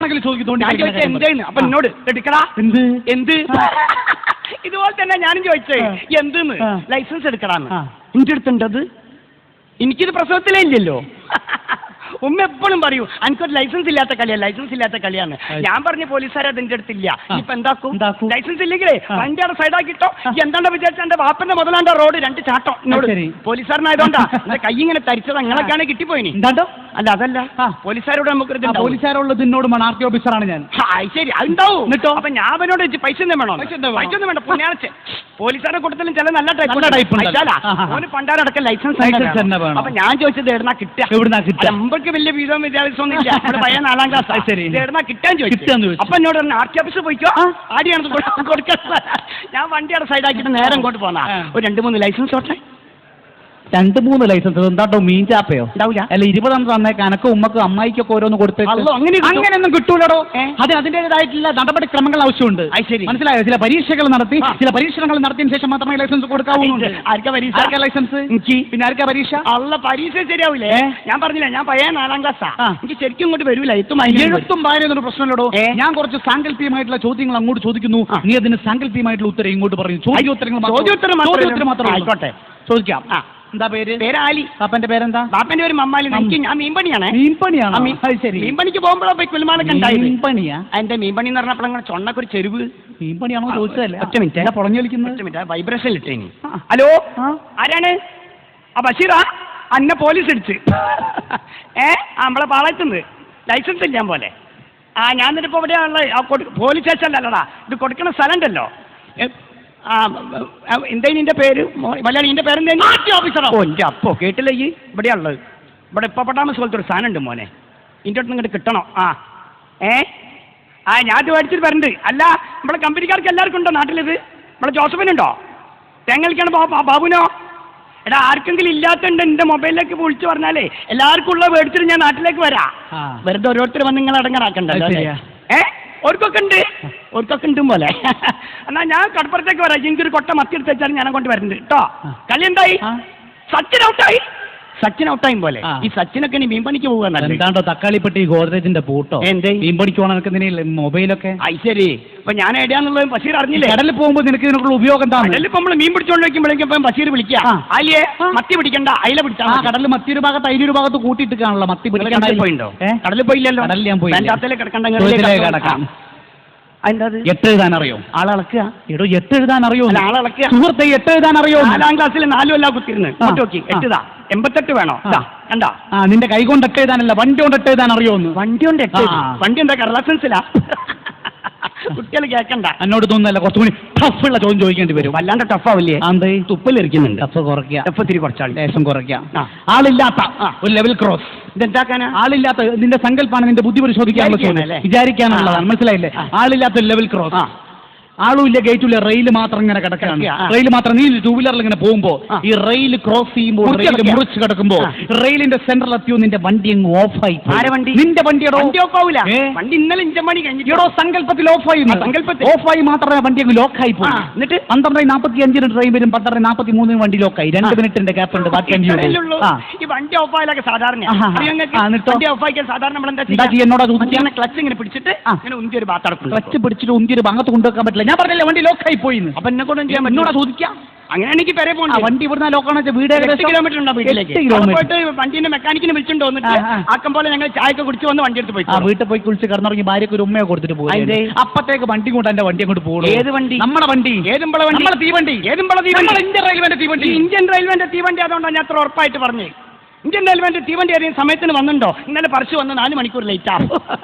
എന്തെന്ന് അപ്പൊ എന്നോട് എടുക്കടാ എന്ത് ഇതുപോലെ തന്നെ ഞാനും ചോദിച്ചേ എന്തെന്ന് ലൈസൻസ് എടുക്കടാന്ന് എന്റെ അടുത്തുണ്ടത് എനിക്കിത് പ്രസവത്തിലേ ഇല്ലല്ലോ ഉമ്മ എപ്പോഴും പറയൂ എനിക്കൊരു ലൈസൻസ് ഇല്ലാത്ത കളിയാണ് ഞാൻ പറഞ്ഞ പോലീസുകാർ അതിന്റെ അടുത്തില്ല ഇപ്പൊ എന്താക്കും ലൈസൻസ് ഇല്ലെങ്കിലേ വണ്ടിയുടെ സൈഡാക്കിട്ടോ എന്താണ്ട് വിചാരിച്ച എന്റെ വാപ്പന്റെ മുതലാണ്ട റോഡ് 2 ചാട്ടം എന്നോട് പോലീസുകാരനായതുകൊണ്ടാ എന്റെ കൈ ഇങ്ങനെ തരിച്ചത് അങ്ങനെയൊക്കെയാണ് കിട്ടിപ്പോയിനി അല്ല അതല്ല പോലീസുകാരോട് നമുക്ക് പോലീസുകാരുള്ളത് എന്നോട് ആർടി ഓഫീസറാണ് ഞാൻ ശരി അതുണ്ടാവും കേട്ടോ അപ്പൊ ഞാൻ അവനോട് പൈസ ഒന്നും വേണോ പൈസ ഒന്നും വേണ്ട പുണ്യാഴ്ച പോലീസുകാരുടെ കൂട്ടത്തിലും ചില നല്ല ടൈപ്പ് പണ്ടാരടക്കം ലൈസൻസ് അപ്പൊ ഞാൻ ചോദിച്ചത് എവിടുന്നാ കിട്ടുക നമുക്ക് വലിയ വീതം വിദ്യാഭ്യാസം പയ്യ 4ാം ക്ലാസ് ശരി എവിടുന്നാ കിട്ടാൻ ചോദിച്ചു അപ്പൊ എന്നോട് ആർടി ഓഫീസിൽ പോയിക്കോ ആടിയാണ് കൊടുക്കാൻ ഞാൻ വണ്ടിയുടെ സൈഡാക്കിയിട്ട് നേരെ അങ്ങോട്ട് പോന്നാ ഒരു 2-3 ലൈസൻസ് ഓട്ടെ 2-3 ലൈസൻസ് എന്താട്ടോ മീൻ ചാപ്പയോ ഉണ്ടാവില്ല അല്ല 20 തന്നേക്ക് അനക്ക് ഉമ്മക്ക് അമ്മായിക്കൊക്കെ ഓരോന്ന് കൊടുത്തേക്ക് അങ്ങനെയൊന്നും കിട്ടൂലോ അതിന്റേതായിട്ടുള്ള നടപടിക്രമങ്ങൾ ആവശ്യമുണ്ട് മനസ്സിലായോ ചില പരീക്ഷകൾ നടത്തി ചില പരീക്ഷണങ്ങൾ നടത്തിയതിനു ശേഷം മാത്രമേ ലൈസൻസ് കൊടുക്കാവുന്നുണ്ട് ആർക്കാ ലൈസൻസ് പിന്നെ ആർക്കാ പരീക്ഷ അല്ല പരീക്ഷ ശരിയാവില്ലേ ഞാൻ പറഞ്ഞില്ല ഞാൻ പയ്യ 4ാം ക്ലാസ്സാ എനിക്ക് ശരിക്കും ഇങ്ങോട്ട് വരൂല എഴുത്തും വായനയൊന്നും പ്രശ്നമില്ലടോ ഞാൻ കുറച്ച് സാങ്കല്പികമായിട്ടുള്ള ചോദ്യങ്ങൾ അങ്ങോട്ട് ചോദിക്കുന്നു നീ അതിന് സാങ്കല്പികമായിട്ടുള്ള ഉത്തരം ഇങ്ങോട്ട് പറയും ചോദ്യോത്തരം മാത്രം ആയിക്കോട്ടെ ചോദിക്കാം എന്താ പേര് ആലി ബാപ്പന്റെ പേരെന്താ ബാപ്പന്റെ പേര് മമ്മാലി ഞാൻ മീൻപണിയാണ് മീൻപണിക്ക് പോകുമ്പോഴാ പോയി കുൽമാനൊക്കെ മീൻപണിയാ എന്റെ മീൻപണി എന്ന് പറഞ്ഞപ്പോൾ ചൊണ്ണൊക്കെ ഒരു ചെരുവ് മീൻപണിയാണോ ചോദിച്ചതല്ലേ ഒറ്റ മിനിറ്റ് പുറഞ്ഞു കളിക്കുന്നത് ഒറ്റ മിനിറ്റ് വൈബ്രേഷൻ ഇട്ടേനി ഹലോ ആരാണ് ആ ബഷീറാ അന്നെ പോലീസ് ഇടിച്ച് നമ്മളെ പാളയത്തുനിന്ന് ലൈസൻസ് ഇല്ലാൻ പോലെ ഞാൻ എന്നിട്ടിപ്പോ ഇവിടെയാണല്ലോ പോലീസ് സ്റ്റേഷൻ അല്ലടാ ഇത് കൊടുക്കുന്ന സ്ഥലം ഉണ്ടല്ലോ എന്താ നിന്റെ പേര് മലയാളി നിന്റെ പേരെന്താ ഓഫീസറോ എൻ്റെ അപ്പോ കേട്ടില്ലേ ഈ ഇവിടെയാണുള്ളത് ഇവിടെ ഇപ്പൊ പട്ടാമസ് പോലത്തെ ഒരു സാധനം ഉണ്ട് മോനെ ഇതിൻ്റെ അടുത്ത് ഇങ്ങോട്ട് കിട്ടണോ ഞാൻ ഇത് മേടിച്ചിട്ട് വരണ്ട് അല്ല നമ്മുടെ കമ്പനിക്കാർക്ക് എല്ലാവർക്കും ഉണ്ടോ നാട്ടിലിത് നമ്മുടെ ജോസഫിനുണ്ടോ തേങ്ങലിക്കാണ് ബാബുനോ എടാ ആർക്കെങ്കിലും ഇല്ലാത്തണ്ട് എന്റെ മൊബൈലിലേക്ക് വിളിച്ചു പറഞ്ഞാലേ എല്ലാവർക്കും ഉള്ള മേടിച്ചിട്ട് ഞാൻ നാട്ടിലേക്ക് വരാം വെറുതെ ഓരോരുത്തർ വന്ന് നിങ്ങൾ അടങ്ങാറാക്കണ്ടല്ലോ ഓർക്കൊക്കെ ഉണ്ട് പോലെ എന്നാ ഞാൻ കടപ്പുറത്തേക്ക് വരാം എനിക്കൊരു കൊട്ട മത്തി എടുത്ത് വെച്ചാൽ ഞാൻ കൊണ്ട് വരുന്നുണ്ട് കേട്ടോ കളി എന്തായി സച്ചിൻ ഔട്ടായും പോലെ ഈ സച്ചിനൊക്കെ ഇനി മീൻപണിക്ക് പോകാണ്ടോ തക്കാളിപ്പെട്ടി ഗോദ്രേജിന്റെ പൂട്ടോ എന്തേ മീൻപണിക്ക് പോകണം മൊബൈലൊക്കെ ശരി ഇപ്പൊ ഞാൻ എവിടെയാന്നുള്ളത് ബഷീർ അറിഞ്ഞില്ലേ കടലിൽ പോകുമ്പോൾ നിനക്ക് ഇതിനുള്ള ഉപയോഗം കടലിൽ നമ്മൾ മീൻ പിടിച്ചോണ്ട് വെക്കുമ്പോഴേക്കും ബഷീർ വിളിക്കുക അല്ലേ മത്തി പിടിക്കണ്ട അയില പിടിച്ചാ കടലിൽ മത്തി ഒരു ഭാഗത്ത് അയിലൊരു ഭാഗത്ത് കൂട്ടിയിട്ട് കാണല്ലോ മത്തി പിടിക്കാൻ പോയിണ്ടോ കടലിൽ പോയില്ലല്ലോ കടലിൽ ഞാൻ പോയി കിടക്കണ്ട 8 എഴുതാൻ അറിയോ ആളളക്കുക എടോ 8 എഴുതാൻ അറിയോ ആളളക്കുക സുഹൃത്തെ 8 എഴുതാൻ അറിയോ 4ാം ക്ലാസ്സിൽ 4 കൊല്ലാ കുത്തിരുന്ന് നോക്കി 88 വേണോ കണ്ടാ നിന്റെ കൈ കൊണ്ട് 8 എഴുതാനല്ല വണ്ടി കൊണ്ട് 8 എഴുതാൻ അറിയോന്ന് വണ്ടി കൊണ്ട് വണ്ടി എന്താ ലൈസൻസിലാ കുട്ടികൾ കേൾക്കണ്ട എന്നോട് തോന്നുന്നല്ല കുറച്ചുകൂടി ടഫുള്ള ചോദ്യം ചോദിക്കേണ്ടി വരും വല്ലാണ്ട് ടഫാവില്ലേ തുപ്പലിരിക്കുന്നുണ്ട് ടഫ് കുറയ്ക്കുക ടഫ് ഇത്തിരി കുറച്ചാൽ ലേശം കുറയ്ക്കാം ആളില്ലാത്ത ഒരു ലെവൽ ക്രോസ് ഇതെന്താക്കാനാ ആളില്ലാത്ത നിന്റെ സങ്കല്പാണ് നിന്റെ ബുദ്ധി പരിശോധിക്കാനുള്ള വിചാരിക്കാനുള്ളതാണ് മനസ്സിലായില്ലേ ആളില്ലാത്ത ലെവൽ ക്രോസ് ആളുമില്ല ഗേറ്റുമില്ല റെയിൽ മാത്രം ഇങ്ങനെ കിടക്കുകയാണ് റെയിൽ മാത്രം നീ 2 വീലറിൽ ഇങ്ങനെ പോകുമ്പോ ഈ റെയിൽ ക്രോസ് ചെയ്യുമ്പോൾ റെയിൽ മുറിച്ച് കിടക്കുമ്പോ റെയിലിന്റെ സെന്ററിൽ എത്തിയോ നിന്റെ വണ്ടി അങ്ങ് ഓഫായി നിന്റെ വണ്ടിയുടെ വണ്ടി ഇന്നലെ 5 മണി കഴിഞ്ഞോ സങ്കല്പത്തിൽ ഓഫായി മാത്രമേ വണ്ടി അങ്ങ് ലോക്കായി പോയി എന്നിട്ട് 12:45 ട്രെയിൻ വരും 12:43 വണ്ടി ലോക്കായി 2 മിനിറ്റിന്റെ ഗ്യാപ്പ് ഉണ്ട് ഈ വണ്ടി ഓഫായാലൊക്കെ സാധാരണ എന്നോട് ക്ലച്ച് ഇങ്ങനെ പിടിച്ചിട്ട് ഉന്തിയൊരു ഭാഗത്ത് ക്ലച്ച് പിടിച്ചിട്ട് ഉന്തിയൊരു ഭാഗത്ത് കൊണ്ടുവെക്കാൻ പറ്റില്ല ഞാൻ പറഞ്ഞില്ല വണ്ടി ലോക്കായി പോയി അപ്പൊ എന്നെ കൊണ്ട് ചെയ്യാൻ എന്നോട് ചോദിക്കാം അങ്ങനെ എനിക്ക് വരെ പോകണം വണ്ടി ഇവിടുന്ന് ലോക്കാണെന്ന് വീട് 8 കിലോമീറ്റർ ഉണ്ടോ വീട്ടിലേക്ക് വണ്ടിന്റെ മെക്കാനിക്കിനെ വിളിച്ചിട്ട് വന്നിട്ട് ആക്കം പോലെ ഞങ്ങൾ ചായക്ക് കുടിച്ച് വന്ന് വണ്ടി എടുത്ത് പോയി വീട്ടിൽ പോയി കുളിച്ച് കിടന്നുറങ്ങി ഭാര്യക്ക് ഒരു ഉമ്മയെ കൊടുത്തിട്ട് പോയി അപ്പത്തേക്ക് വണ്ടി കൊണ്ട് എന്റെ വണ്ടി അങ്ങോട്ട് പോകും ഏത് വണ്ടി നമ്മുടെ വണ്ടി ഏതുമ്പള വണ്ടി തീവണ്ടി ഇന്ത്യൻ റെയിൽവേന്റെ തീവണ്ടി ഇന്ത്യൻ റെയിൽവേന്റെ തീവണ്ടി അതുകൊണ്ടാണ് ഞാൻ അത്ര ഉറപ്പായിട്ട് പറഞ്ഞു ഇന്ത്യൻ റെയിൽവേന്റെ തീവണ്ടി അറിയാൻ സമയത്തിന് വന്നിട്ടുണ്ടോ ഇന്നലെ പറിച്ചു വന്ന് 4 മണിക്കൂർ ലേറ്റ് ആവും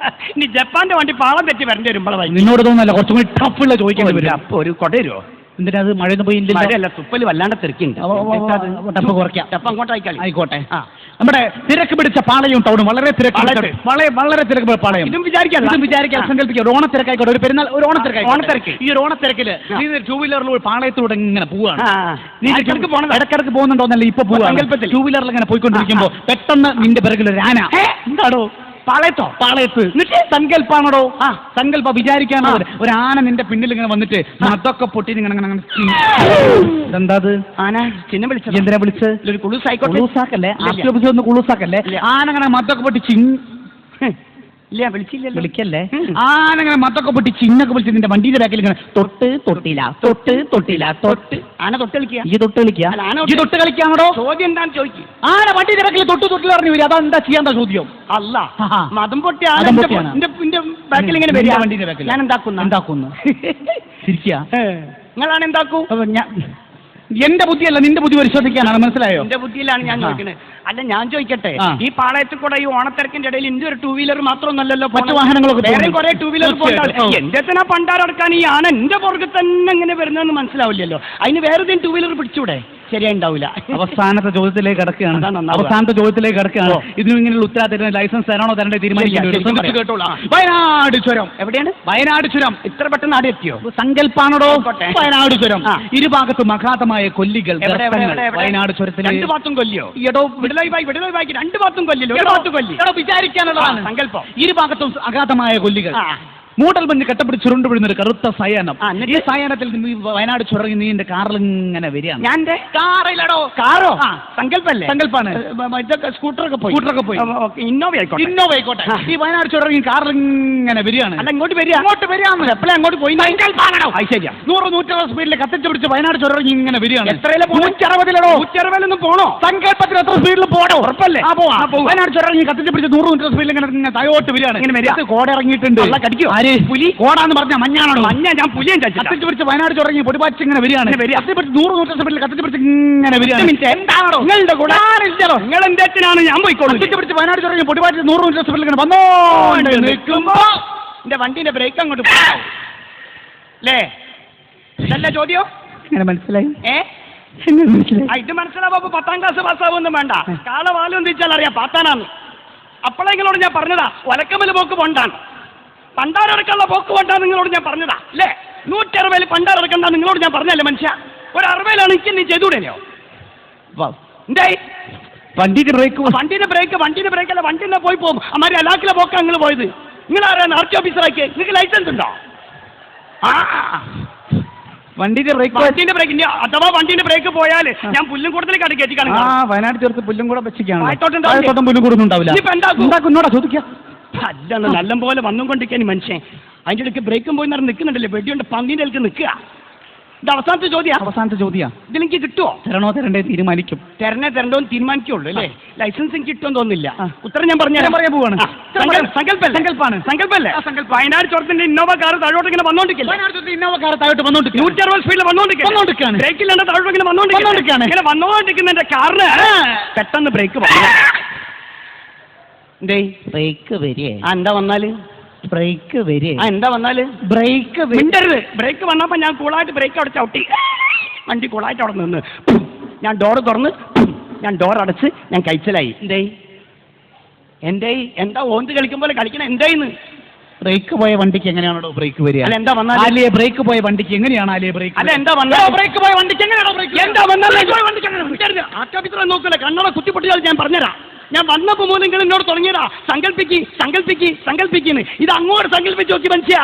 ഇനി ജപ്പാന്റെ വണ്ടി പാളം തെറ്റി വരേണ്ടി വരുമ്പോഴായി നിന്നോട് തോന്നുന്നല്ല കുറച്ചും കൂടി ടഫുള്ള ചോദിക്കാൻ വരും അപ്പൊ ഒരു കൊടരുമോ എന്തിനാ അത് മഴയൊന്നും പോയി മഴയല്ല തുപ്പല് വല്ലാണ്ട് തിരക്കുണ്ട് ടഫ് കുറയ്ക്കാം ടഫ് അങ്ങോട്ടായിക്കാളി ആയിക്കോട്ടെ നമ്മുടെ തിരക്ക് പിടിച്ച പാളയം ടൗൺ വളരെ തിരക്ക് പാളയം ഇതും വിചാരിക്കാം സങ്കല്പിക്കാം ഓണത്തിരക്കായിക്കോട്ടെ ഒരു പെരുന്നാൾ ഒരു ഓണത്തിരക്ക് ഈ ഒരു ഓണത്തിരക്കില് നീ 2 വീലറിൽ പാളയത്തിലൂടെ ഇങ്ങനെ പോവാണ് നീ ഇടക്കിടക്ക് പോകുന്നുണ്ടോന്നല്ല ഇപ്പൊ പോവാ 2 വീലറിൽ ഇങ്ങനെ പോയിക്കൊണ്ടിരിക്കുമ്പോ പെട്ടെന്ന് നിന്റെ പിറകിൽ ഒരു ആന എന്താടോ പാളയത്ത് സങ്കല്പാണോ സങ്കല്പ വിചാരിക്കാനുള്ളത് ഒരു ആന നിന്റെ പിന്നിൽ ഇങ്ങനെ വന്നിട്ട് അതൊക്കെ പൊട്ടി എന്താ ആന ചിഹ്നം വിളിച്ചത് എന്തിനാ വിളിച്ച് കുളൂസാക്കല്ലേ ആർട്ടിഒഫീസിൽ ഒന്ന് കുളൂസാക്കല്ലേ ആന അങ്ങനെ മതൊക്കെ പൊട്ടി ഇല്ല വിളിച്ചില്ലല്ലോ. വിളിക്കല്ലേ? ആനങ്ങനെ മത്തൊക്കെ പൊട്ടി ചിന്നൊക്കെ പൊളിച്ച് നിന്റെ വണ്ടിയുടെ ബാക്കിൽ ഇങ്ങനെ തൊട്ട് തൊട്ടില്ല ആന തൊട്ട് കളിക്കുക. ഈ തൊട്ട് കളിക്കുക. ഈ തൊട്ട് കളിക്കാണോ? ചോദ്യം എന്താന്ന് ചോദിക്കും. ആന വണ്ടിയുടെ ബാക്കിൽ തൊട്ടിൽ പറഞ്ഞു വരും. അതെന്താ ചെയ്യാൻ ചോദ്യം? അല്ല മതം പൊട്ടി ആന ബാക്കിൽ ഇങ്ങനെ വരിക. വണ്ടിയുടെ ബാക്കിൽ ഞാൻ എന്താക്കുന്നു തിരിക്കുക. നിങ്ങളാണ് എന്താക്കൂ? എന്റെ ബുദ്ധിയല്ല, നിന്റെ ബുദ്ധി പരിശോധിക്കാനാണ്. മനസ്സിലായോ? എന്റെ ബുദ്ധിയിലാണ് ഞാൻ ചോദിക്കുന്നത്. അല്ല ഞാൻ ചോദിക്കട്ടെ, ഈ പാളയത്തിൽ കൂടെ ഈ ഓണത്തിരക്കിന്റെ ഇടയിൽ ഇന്ത്യ ഒരു 2 വീലർ മാത്രമൊന്നല്ലല്ലോ, മറ്റു വാഹനങ്ങളൊക്കെ വേറെ കുറെ 2 വീലർ എന്റെ തന്നെ പണ്ടാറടക്കാൻ ഈ ആന എന്റെ പുറകെ തന്നെ എങ്ങനെ വരുന്നതെന്ന് മനസ്സിലാവില്ലല്ലോ. അതിന് വേറെ 2 വീലർ പിടിച്ചൂടെ? ശരിയായിണ്ടാവില്ല. അവസാനത്തെ ചോദ്യത്തിലേക്ക് കിടക്കുകയാണ്. ഇതിനും ഇങ്ങനെയുള്ള ഉത്തരവാദിത്തം ലൈസൻസ് തരണോ തരണ്ടേ തീരുമാനിക്കാം. വയനാട് ചുരം എവിടെയാണ്? വയനാട് ചുരം. ഇത്ര പെട്ടെന്ന് നാട് എത്തിയോ? സങ്കല്പാണോ? വയനാട് ചുരം. ഇരുഭാഗത്തും അഗാധമായ കൊല്ലികൾ. വയനാട് ചുരത്തിൽ 2 ഭാഗത്തും കൊല്ലിയോ? വിടലായി 2 ഭാഗത്തും കൊല്ലില്ലോ. ഒരു ഭാഗത്തും കൊല്ലി വിചാരിക്കാനുള്ളതാണ് സങ്കല്പം. ഇരുഭാഗത്തും അഗാധമായ കൊല്ലികൾ. മൂടൽ മഞ്ഞ് കെട്ടപ്പിടി ചുരുണ്ടുപിടുന്ന ഒരു കറുത്ത സയനം. ഈ സയനത്തിൽ വയനാട് ചുരങ്ങി നീന്റെ കാറിൽ ഇങ്ങനെ വരികയാണ്. ഞാൻ കാറിലടോ. കാറോ? സങ്കല്പല്ലേ? സങ്കല്പാണ്. സ്കൂട്ടറൊക്കെ പോയി ഇന്നോവ ആയിക്കോട്ടെ. ഈ വയനാട് ചുരങ്ങി കാറിൽ ഇങ്ങനെ വരികയാണ്. അല്ല ഇങ്ങോട്ട് വരിക. എപ്പോഴും അങ്ങോട്ട് പോയി. ശരിയാ. 100-160 സ്പീഡിൽ കത്തിച്ചു പിടിച്ച് വയനാട് ചുരങ്ങി ഇങ്ങനെ വരികയാണ്. എത്രയിലോ? 160-ലോ. 160-ലൊന്നും പോണോ? സങ്കല്പത്തിൽ എത്ര സ്പീഡിൽ പോടോ? ഉറപ്പല്ലേ? വയനാട് ചുരങ്ങി കത്തിച്ചു പിടിച്ച് 100-160 സ്പീഡിൽ ഇങ്ങനെ താഴോട്ട് വരികയാണ്. ഇങ്ങനെ വരിക. കോട ഇറങ്ങിയിട്ടുണ്ട്. കടിക്കോ? പുലി? കോടാന്ന് പറഞ്ഞ മഞ്ഞാണോ? മഞ്ഞ. ഞാൻ പുലിയും കത്തിച്ചു പിടിച്ച് വയനാട് ചുരങ്ങി പൊടിപാച്ച് ഇങ്ങനെ വരികയാണ്. കത്തിപ്പിടിച്ച് 100-160 സ്പീഡിൽ കത്തിച്ചു പിടിച്ച് ഇങ്ങനെ വരികയാണ്. എന്താണോ നിങ്ങളുടെ കൂടെ? നിങ്ങൾ എന്തിനാണ്? ഞാൻ പോയിക്കോളൂ. കത്തിച്ചു പിടിച്ച് വയനാട് ചുരങ്ങി പൊടിപാച്ച് 100-160 സ്പീഡിൽ ഇങ്ങനെ വന്നോണ്ട് നിൽക്കുമ്പോ എന്റെ വണ്ടിന്റെ ബ്രേക്ക് അങ്ങോട്ട് പോകാം അല്ലേ? ഇതല്ല ചോദ്യം. ഇങ്ങനെ മനസ്സിലായി? ഇത് മനസ്സിലാവുമ്പോ 10ാം ക്ലാസ് പാസ്സാവൊന്നും വേണ്ട. കാളവാലം തിരിച്ചാൽ അറിയാം പാത്താനാന്ന്. അപ്പോഴെങ്ങളോട് ഞാൻ പറഞ്ഞതാ ഒലക്കമല് പോക്ക് പോണ്ടാണ്. പണ്ടാരടക്കാനുള്ള പോക്ക് പോണ്ടാന്ന് നിങ്ങളോട് ഞാൻ പറഞ്ഞതാ അല്ലേ? 160 പണ്ടാരടക്കണ്ട നിങ്ങളോട് ഞാൻ പറഞ്ഞല്ലേ മനുഷ്യ. ഒരു 60-ലാണ് എനിക്ക് നീ ചെയ്തുകൂടെയോ? എന്തായി? വണ്ടിന്റെ ബ്രേക്ക് അല്ല വണ്ടിന്റെ പോയി പോകും. അമ്മാരി അലാക്കിലെ പോക്കാ നിങ്ങൾ പോയത്. നിങ്ങൾ ആരാണ്? ആർടി ഓഫീസറാക്കി. നിങ്ങൾക്ക് ലൈസൻസ് ഉണ്ടോ? വണ്ടിന്റെ ബ്രേക്ക് അഥവാ വണ്ടിന്റെ ബ്രേക്ക് പോയാൽ ഞാൻ പുല്ലും കൂടുതലേക്ക് കയറ്റിക്കാണ്. വയനാട് ചേർത്ത് പുല്ലും കൂടെ വെച്ചിരിക്കുകയാണ്. പുല്ലും കൂടെ ഉണ്ടാവില്ല. ചോദിക്കാം. അല്ല നല്ല പോലെ വന്നും കൊണ്ടിരിക്കാൻ മനുഷ്യൻ. അതിന്റെ ഇടയ്ക്ക് ബ്രേക്കും പോയി നേരം നിൽക്കുന്നുണ്ടല്ലേ? വെടിയുണ്ട് പന്നിന്റെ ഇടയ്ക്ക് നിൽക്കുക. ഇത് അവസാനത്തെ ചോദ്യം. ഇതെനിക്ക് കിട്ടുമോ? തരണ്ടേ തീരുമാനിക്കും. തരണ്ടോ തീരുമാനിക്കുള്ളൂ അല്ലേ? ലൈസൻസ് എനിക്ക് കിട്ടുമെന്ന് തോന്നുന്നില്ല. ഉത്തരം ഞാൻ പറയാൻ പോവാണ്. സങ്കല്പല്ലേ? വയനാട് ചുരത്തിന്റെ ഇന്നോവ കാർ താഴോട്ട് ഇങ്ങനെ വന്നോണ്ടിരിക്കില്ല. 160 സ്പീഡിൽ വന്നോണ്ടിരിക്കുകയാണ്. ബ്രേക്കില്ലാണ്ട് താഴോട്ട് ഇങ്ങനെ വന്നോണ്ടിരിക്കുകയാണ്. ഇങ്ങനെ വന്നോണ്ടിരിക്കുന്ന എന്റെ കാറിന് പെട്ടെന്ന് ബ്രേക്ക് ബ്രേക്ക് വരിക. എന്താ വന്നാല്? ബ്രേക്ക് വരിക. എന്താ വന്നാല്? ബ്രേക്ക് വിണ്ടരുത്. ബ്രേക്ക് വന്നപ്പോ ഞാൻ കൂളായിട്ട് ബ്രേക്ക് അവിടെ ചവിട്ടി. വണ്ടി കൂളായിട്ട് അവിടെ നിന്ന് ഞാൻ ഡോർ തുറന്ന് ഞാൻ ഡോർ അടച്ച് ഞാൻ കഴിച്ചലായി. എന്താ ഓന്ത് കളിക്കുമ്പോൾ കളിക്കണ എന്തായിന്ന്? ബ്രേക്ക് പോയ വണ്ടിക്ക് എങ്ങനെയാണോ ബ്രേക്ക് വരിക? അല്ല എന്താ വന്നാൽ ബ്രേക്ക് പോയ വണ്ടിക്ക് എങ്ങനെയാണ് ബ്രേക്ക്? അല്ല എന്താ വന്നാൽ ബ്രേക്ക് പോയ വണ്ടിക്ക് എങ്ങനെയാണോ ബ്രേക്ക്? എന്താ വന്നാൽ ആക്കാപിത്ര നോക്കില്ല. കണ്ണോടെ കുത്തിപ്പൊട്ടിയാൽ ഞാൻ പറഞ്ഞുതരാം. ഞാൻ വന്നപ്പോ മൂലം നിങ്ങൾ എന്നോട് തുടങ്ങിയതാ സങ്കല്പിക്ക്. ഇത് അങ്ങോട്ട് സങ്കല്പിച്ച് നോക്കി മനസ്സിലാ.